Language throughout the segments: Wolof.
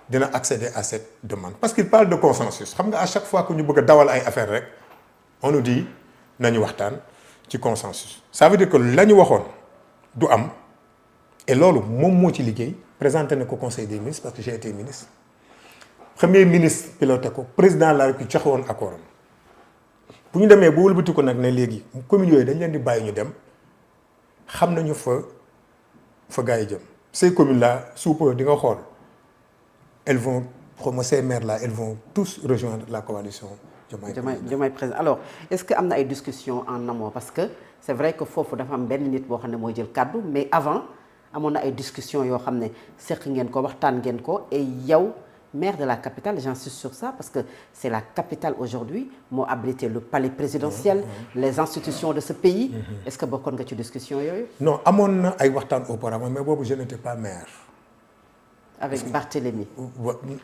dina accéder à cette demande parce qu'il parle de consensus xam nga à chaque fois que ñu bëgg a dawal ay affaire rek on nous dit nañu waxtaan ci consensus ça veut dire que la ñu waxoon du am et loolu moom moo ci liggéey présenté na ko conseil des ministres parce que j'ai été ministre premier ministre piloté ko président de la République joxe woon accord am bu ñu demee ba wëlbati ko nag ne léegi communes yooyu dañ leen di bàyyi ñu dem xam nañu fa gars yi jëm ces communes là sous peu di nga xool elles vont comme ces maires là elles vont tous rejoindre la coalition Diomaye président alors est-ce que am na ay discussions en amont parce que c'est vrai que foofu dafa am benn nit boo xam ne mooy jël kàddu mais avant amoon na ay discussions yoo xam ne seq ngeen ko waxtaan ngeen ko et yow maire de la capitale j'insiste sur ça parce que c'est la capitale aujourd'hui moo abrité le palais présidentiel les institutions de ce pays est-ce que bokkoon nga ci discussion yooyu non amoon na ay waxtaan auparavant mais boobu je n'étais pas maire avec Barthélémy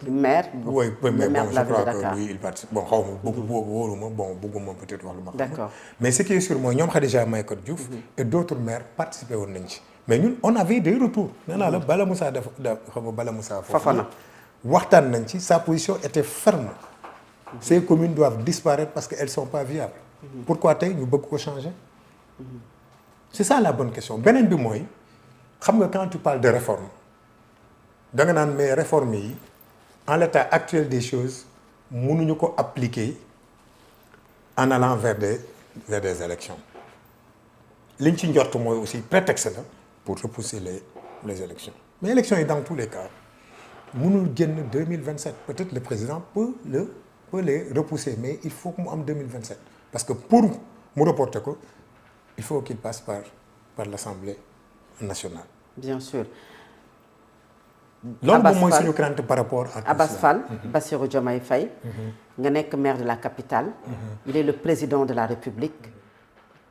maire oui mais maire bon de la je ville de crois que Dakar lui il participe bon xaw ma wóoruma bon bëgguma peut-être wax lu ma xam d'accord mais ce qui est sûr mooy ñoom Khadija Mahécor Diouf et d'autres maires participé woon nañ ci mais ñun on avait des retours nee naa la Bala Moussa def xam nga Bala Moussa Fofana waxtaan nañ ci sa position était ferme ces communes doivent disparaître parce que elles sont pas viables pourquoi tey ñu bëgg ko changer c'est ça la bonne question beneen bi mooy xam nga quand tu parles de réforme da nga naan mais réformes yi en l'état actuel des choses mënuñu ko appliquer en allant vers des élections liñ ci njort mooy aussi prétexte la pour repousser les élections mais élections yi dans tous les cas mënul génn 2027 peut-être le président peut les repousser mais il faut que mu am 2027 parce que pour mu reporter ko il faut qu'il passe par l'Assemblée nationale. bien sûr. loolu moom mooy suñu crainte par rapport à Abass Fall Bassirou Diomaye Faye nga nekk maire de la capitale il est le président de la République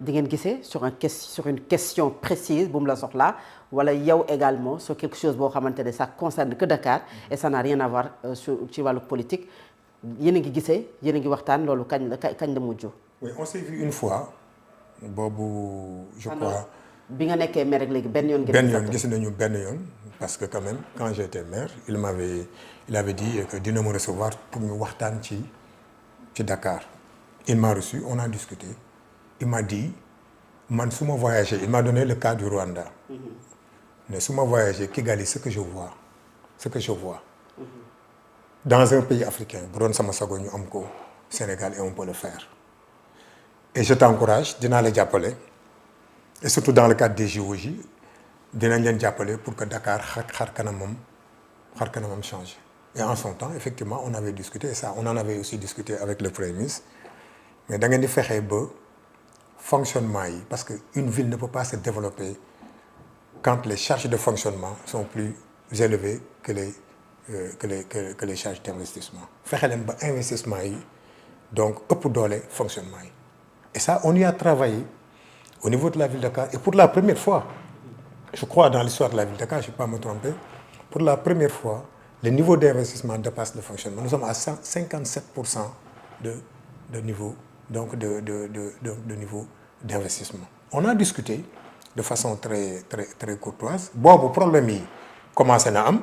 di ngeen gisee sur une question précise bu mu la soxlaa wala yow également sur quelque chose boo xamante ne ça concerne que Dakar et ça n'a rien à voir ci wàllu politique yéen a ngi gisee yéen a ngi waxtaan loolu kañ la mujj. oui on s'est vu une fois boobu je crois. bi nga nekkee maire rek léegi benn yoon. gis nañu benn yoon parce que quand même quand j'étais maire il avait dit que dina me recevoir pour ñu waxtaan ci Dakar il m'a reçu on a discuté il m'a dit man su ma voyagé il m'a donné le cas du Rwanda mais su ma voyagé Kigali ce que je vois dans un pays africain bu doon sama sago ñu am ko Sénégal et on peut le faire et je t'encourage dinaa la jàppale et surtout dans le cadre des JOJ dinañ leen jàppale pour que Dakar xar kanamam change et en son temps effectivement on avait discuté et ça on en avait aussi discuté avec le Premier ministre mais da ngeen di fexe ba fonctionnement yi parce que une ville ne peut pas se développer quand les charges de fonctionnement sont plus élevées que les charges d'investissement fexe leen ba investissement yi donc ëpp doole fonctionnement yi et ça on y a travaillé au niveau de la ville de Dakar et pour la première fois je crois dans l'histoire de la ville de Dakar je ne vais pas me tromper pour la première fois le niveau d'investissement dépasse le fonctionnement nous sommes à 57% de niveau donc de niveau d'investissement on a discuté de façon très très très courtoise boobu problème yi commencé na am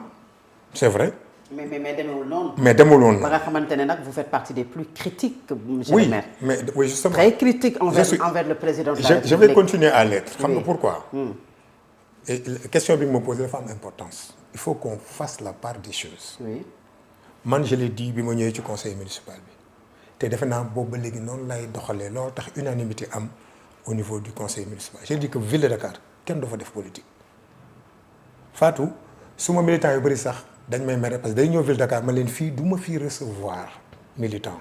c'est vrai. mais demewul noonu. mais demewul noonu. ba nga xamante ne nag vous faites partie des plus critiques. monsieur le maire oui justement. très critique envers le président de la République. je vais continuer à l'être. xam nga pourquoi. et question bi nga ma posé dafa am importance. il faut qu'on fasse la part des choses. oui. man je l'ai dit bi ma ñëwee ci conseil municipal bi te defe naa boobu ba léegi noonu lay doxalee loolu tax unanimité am au niveau du conseil municipal j'ai dit que ville de Dakar kenn du fa def politique. Fatou suma militant yu bëri sax dañ may mere parce que day ñëw ville de Dakar ma leen fii du ma fii recevoir militant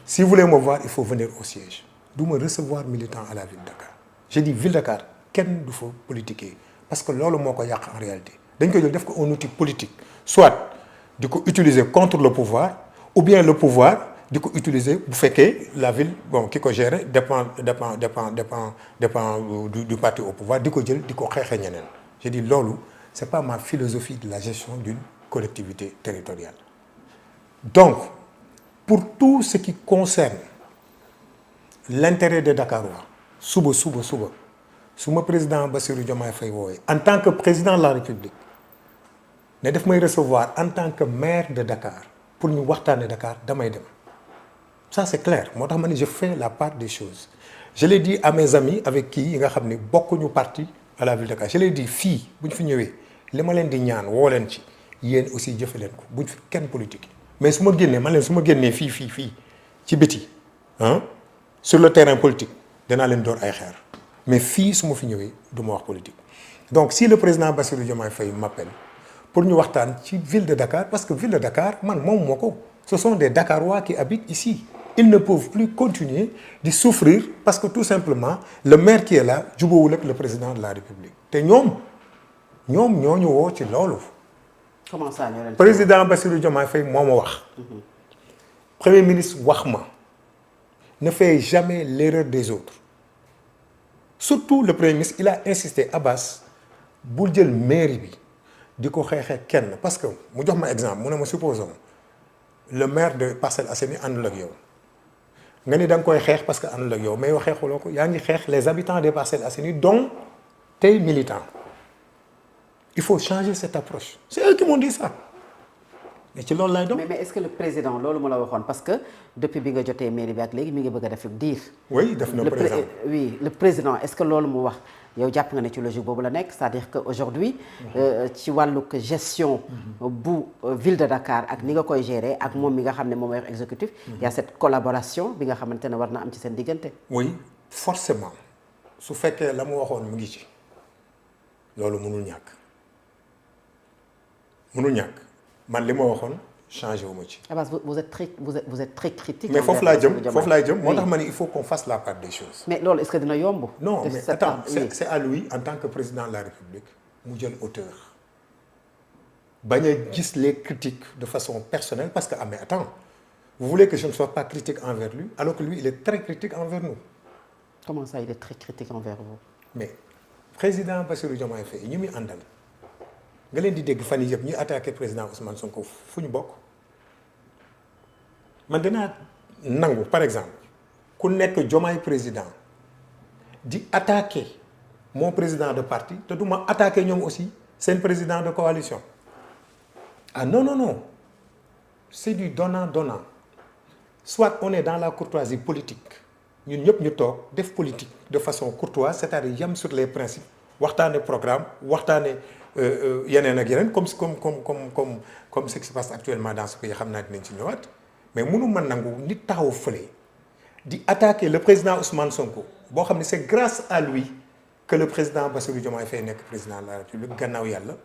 si vous voulez me voir il faut venir au siège du ma recevoir militant à la ville de Dakar j'ai dit ville de Dakar kenn du fa politiquer parce que loolu moo ko yàq en réalité dañ ko jël def ko un outil politique soit di ko utiliser contre le pouvoir ou bien le pouvoir di ko utiliser bu fekkee la ville bon ki ko gérer dépend du parti au pouvoir di ko jël di ko xeexee ñeneen j'ai dit loolu c'est pas ma philosophie de la gestion d'une collectivité territoriale donc pour tout ce qui concerne l'intérêt des Dakarois suba su ma président Bassirou Diomaye Faye woowee en tant que président de la République ne daf may recevoir en tant que maire de Dakar pour ñu waxtaane Dakar damay dem ça c'est clair moo tax ma ne je fais la part des choses je l'ai dit à mes amis avec qui yi nga xam ne bokkuñu parti à la ville de Dakar je l'ai dit fii bu ñu fi ñëwee li ma leen di ñaan woo leen ci yéen aussi jëfe leen ko buñ fi kenn politique mais su ma génnee man leen su ma génnee fii ci biti ah sur le terrain politique danaa leen door ay xeer mais fii su ma fi ñëwee du ma wax politique donc si le président Bassirou Diomaye Faye m'appelle pour ñu waxtaan ci ville de Dakar parce que ville de Dakar man moom moo ko ce sont des Dakarois qui habitent ici ils ne peuvent plus continuer de souffrir parce que tout simplement le maire qui est là jubóowul ak le président de la République te ñoom ñoo ñu woo ci loolu. comment ça ñoo leen président Bassirou Diomaye Faye moo ma wax. premier ministre wax ma ne fait jamais l'erreur des autres surtout le premier ministre il a insisté Abbas bul jël mairie bi di ko xeexee kenn parce que mu jox ma exemple mu ne ma supposons le maire de Parcelles Assainies àndul ak yow nga ni da nga koy xeex parce que àndul ak yow mais yow xeexuloo ko yaa ngi xeex les habitants des Parcelles Assainies dont tey militants il faut changer cette approche c'est eux qui m'ont dit ça mais ci loolu lay doon. mais est-ce que le président loolu mu la waxoon parce que depuis bi nga jotee mairie bi ak léegi mi ngi bëgg a def diir. oui def na président oui le président est-ce que loolu mu wax yow jàpp nga ne ci logique boobu la nekk c'est-à-dire que aujourd'hui ci wàllug gestion bu ville de Dakar ak ni nga koy gérer ak moom mi nga xam ne moom mooy exécutif. y a cette collaboration bi nga xamante ne war na am ci seen diggante. oui forcément su fekkee la mu waxoon mu ngi ci loolu mënul ñàkk. man li ma waxoon changé wu ma ci. Abbas vous êtes très critique. mais foofu laay jëm moo tax ma ne il faut qu'on fasse la part des choses. mais loolu est-ce que dina yomb. non mais attends c'est à lui en tant que président de la République mu jël hauteur bañ a gis les critiques de façon personnelle parce que mais attends vous voulez que je ne sois pas critique envers lui alors que lui il est très critique envers nous. comment ça il est très critique envers vous. mais président Bassirou Diomaye Faye ñu muy àndal. nga leen di dégg fan yii yëpp ñuy attaqué président Ousmane Sonko fu ñu bokk man dinaa nangu par exemple ku nekk Diomaye président di attaqué mon président de parti te du ma attaqué ñoom aussi seen président de coalition ah non c'est du donnant soit on est dans la courtoisie politique ñun ñëpp ñu toog def politique de façon courtoise c'est-à-dire yam sur les principes waxtaane programme waxtaane yeneen ak yeneen comme ce qui se passe actuellement dans ce pays xam naa dinañ ci ñëwaat mais mënu ma nangu nit taxaw fële di attaquer le président Ousmane Sonko boo xam ne c'est grâce à lui que le président Bassirou Diomaye Faye nekk président de la République gannaaw yàlla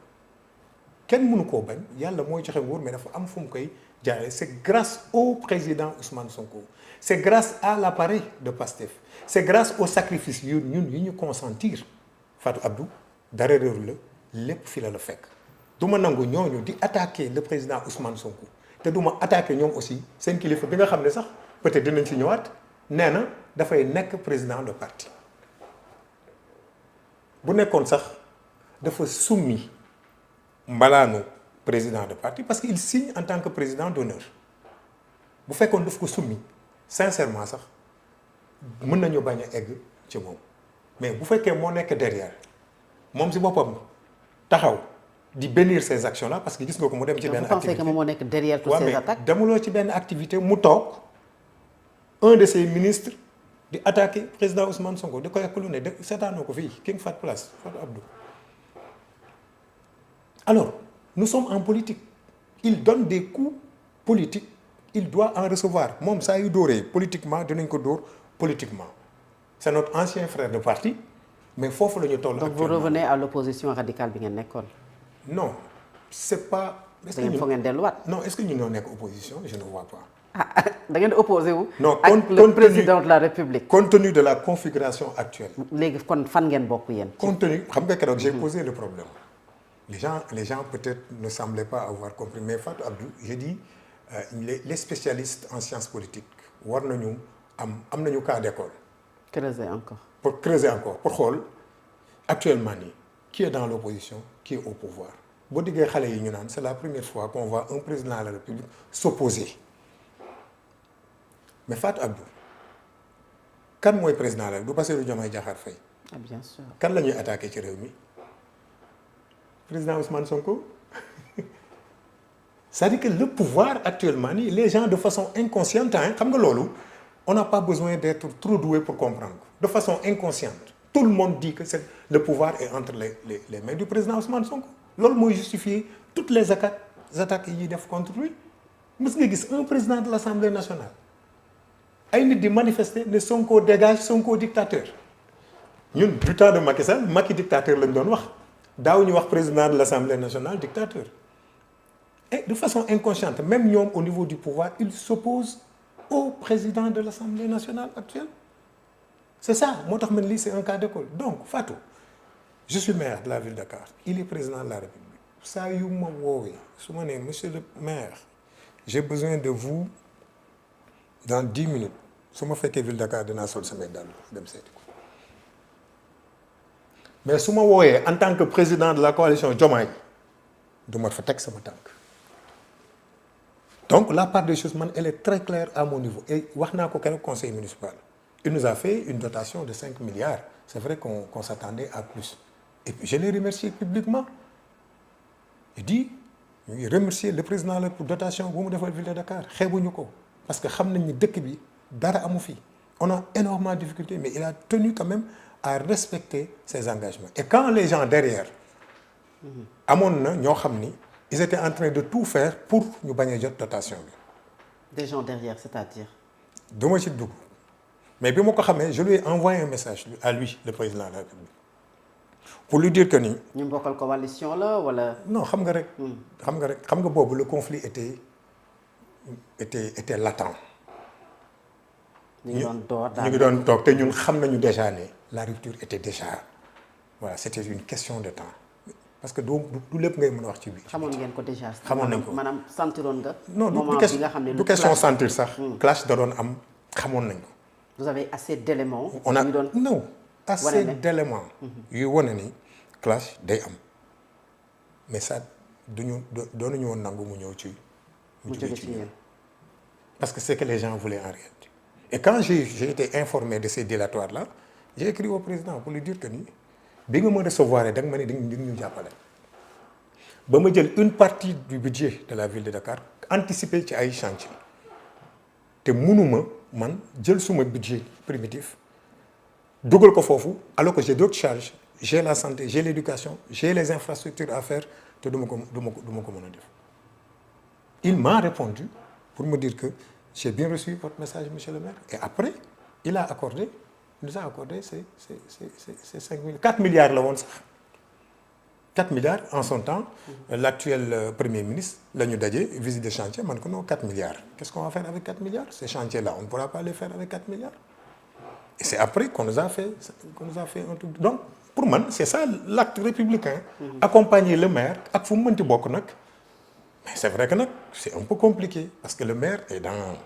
kenn mënu koo bañ yàlla mooy joxe nguur mais dafa am fu mu koy jaaree c'est grâce au président Ousmane Sonko c'est grâce à l'appareil de Pastef c'est grâce au sacrifice yu ñun yi ñu consentir Fatou Abdou dara réeru la lépp fi la fekk du ma nangu ñooñu di attaquer le président Ousmane Sonko te du ma attaquer ñoom aussi seen kilifa bi nga xam ne sax peut-être dinañ ci ñëwaat nee na dafay nekk président de parti bu nekkoon sax dafa summi mbalaanu président de parti parce que il signe en tant que président d'honneur bu fekkoon daf ko summi sincèrement sax mën nañu bañ a egg ci moom mais bu fekkee moo nekk derrière moom si boppam taxaw di bénir ces actions là parce que gis nga ko mu dem ci benn activité. vous pensez que moom moo nekk derrière toutes ces attaques. mais demuloo ci benn activité mu toog un de ses ministres di attaquer président Ousmane Sonko di ko yàq lu ne de seetaanoo ko fii King Fahd Palace Fatou Abdou. alors nous sommes en politique il donne des coups politiques il doit en recevoir moom saa yu dóoree politiquement dinañ ko dóor politiquement c'est notre ancien frère de parti. mais foofu la ñu toll. donc vous revenez à l'opposition radicale bi ngeen nekkoon. non c'est pas. est-ce que ngeen delluwaat. non est-ce que ñun ñoo nekk opposition je ne vois pas. ah da ngeen di opposé wu. non ak le président de la République. compte tenu de la configuration actuelle. léegi kon fan ngeen bokk yéen. compte tenu xam nga keroog j'ai posé le problème. les gens peut-être ne semblaient pas avoir compris mais Fatou Abdou j'ai dit les spécialistes en sciences politiques war nañu am nañu cas d'école. creuser encore. pour creuser encore pour xool actuellement nii qui est dans l'opposition qui est au pouvoir boo diggee xale yi ñu naan c'est la première fois qu'on voit un président de la République s'opposer mais Fatou Abdou kan mooy président la du Bassirou Diomaye Diakhar Faye. ah bien sûr. kan la ñuy attaquer ci réew mi président Ousmane Sonko c'est-à-dire que le pouvoir actuellement nii les gens de façon inconsciente xam nga loolu on n'a pas besoin d'être trop doué pour comprendre de façon inconsciente tout le monde dit que le pouvoir est entre les mains du président Ousmane Sonko loolu mooy justifier toutes les attaques yi ñuy def contre lui mës nga gis un président de l'Assemblée nationale ay nit di manifester ne Sonko dégage Sonko dictateur ñun du temps de Macky Sall Macky dictateur lañ doon wax daaw ñu wax président de l'Assemblée nationale dictateur et de façon inconsciente même ñoom au niveau du pouvoir ils s'opposent au président de l'Assemblée nationale actuelle c'est ça moo tax man lii c'est un cas d'école donc Fatou je suis maire de la ville de Dakar il est président de la République saa yu ma woowee su ma nee monsieur le maire j'ai besoin de vous dans 10 minutes su ma fekkee ville de Dakar dinaa sol samay dàll dem seeti ko mais su ma wooyee en tant que président de la coalition Diomaye du ma fa teg sama tànk donc la part des choses man elle est très claire à mon niveau et wax naa ko keroog conseil municipal il nous a fait une dotation de 5 milliards c'est vrai qu'on s'attendait à plus et puis je l'ai remercié publiquement il dit ñu ngi remercier le président la pour dotation bu mu defal ville de Dakar xeebuñu ko parce que xam nañ ni dëkk bi dara amu fi on a énormément de difficultés mais il a tenu quand même à respecter ses engagements et quand les gens derrière amoon na ñoo xam ni ils étaient en train de tout faire pour ñu bañ a jot dotation bi. des gens derrière c'est-à-dire. duma ci dugg mais bi ma ko xamee je lui ai envoyé un message à lui le président de la République pour lui dire que ni. ñu bokkal coalition la wala. non xam nga rek. xam nga boobu le conflit était latent. ñu ngi doon toog te ñun xam nañu déjà ne la rupture était déjà voilà c'était une question de temps parce que du lépp ngay mën a wax ci biir. xamoon ngeen ko déjà. xamoon nañ ko maanaam sentiroon nga. non moment bi nga xam ne du question sentir sax. clash da doon am xamoon nañ ko. vous avez assez d'éléments. on a non assez d'éléments. yu wane ni clash day am mais ça doonuñu woon nangu mu ñëw ci. mu jóge ci yéen parce que c'est que les gens voulaient en réalité. Et quand j'ai été informé de ces dilatoires-là, j'ai écrit au président pour lui dire que ni bi nga ma recevoir da nga ma ne di ñu jàppale ba ma jël une partie du budget de la ville de Dakar anticiper ci ay chantier te mënuma man jël suma budget primitif dugal ko foofu alors que j'ai d'autres charges j'ai la santé j'ai l'éducation j'ai les infrastructures à faire te du ma ko mën a def. Il m'a répondu pour me dire que j'ai bien reçu votre message, monsieur le maire. Et après, il nous a accordé ces 4 milliards là, 4 milliards en son temps. L'actuel Premier ministre, l'année dernière, visite de chantier, man non 4 milliards. Qu'est-ce qu'on va faire avec 4 milliards? Ces chantiers-là, on ne pourra pas les faire avec 4 milliards. Et c'est après qu'on nous a fait un truc. Donc, pour moi, c'est ça l'acte républicain. Accompagner le maire, ak fu mu mënti bokk nag. Mais c'est vrai que c'est un peu compliqué parce que le maire est dans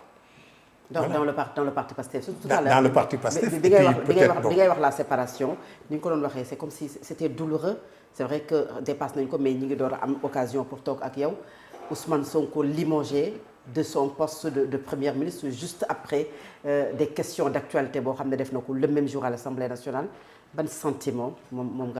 le parti Pastef. Dans le parti Pastef. bi ngay wax la séparation ni nga ko doon waxee c'est comme si c'était douloureux c'est vrai que dépasse nañ ko mais ñi ngi door a am occasion pour toog ak yow Ousmane Sonko limogé de son poste de premier ministre juste après des questions d'actualité boo xam ne def na ko le même jour à l'Assemblée nationale ban sentiment moom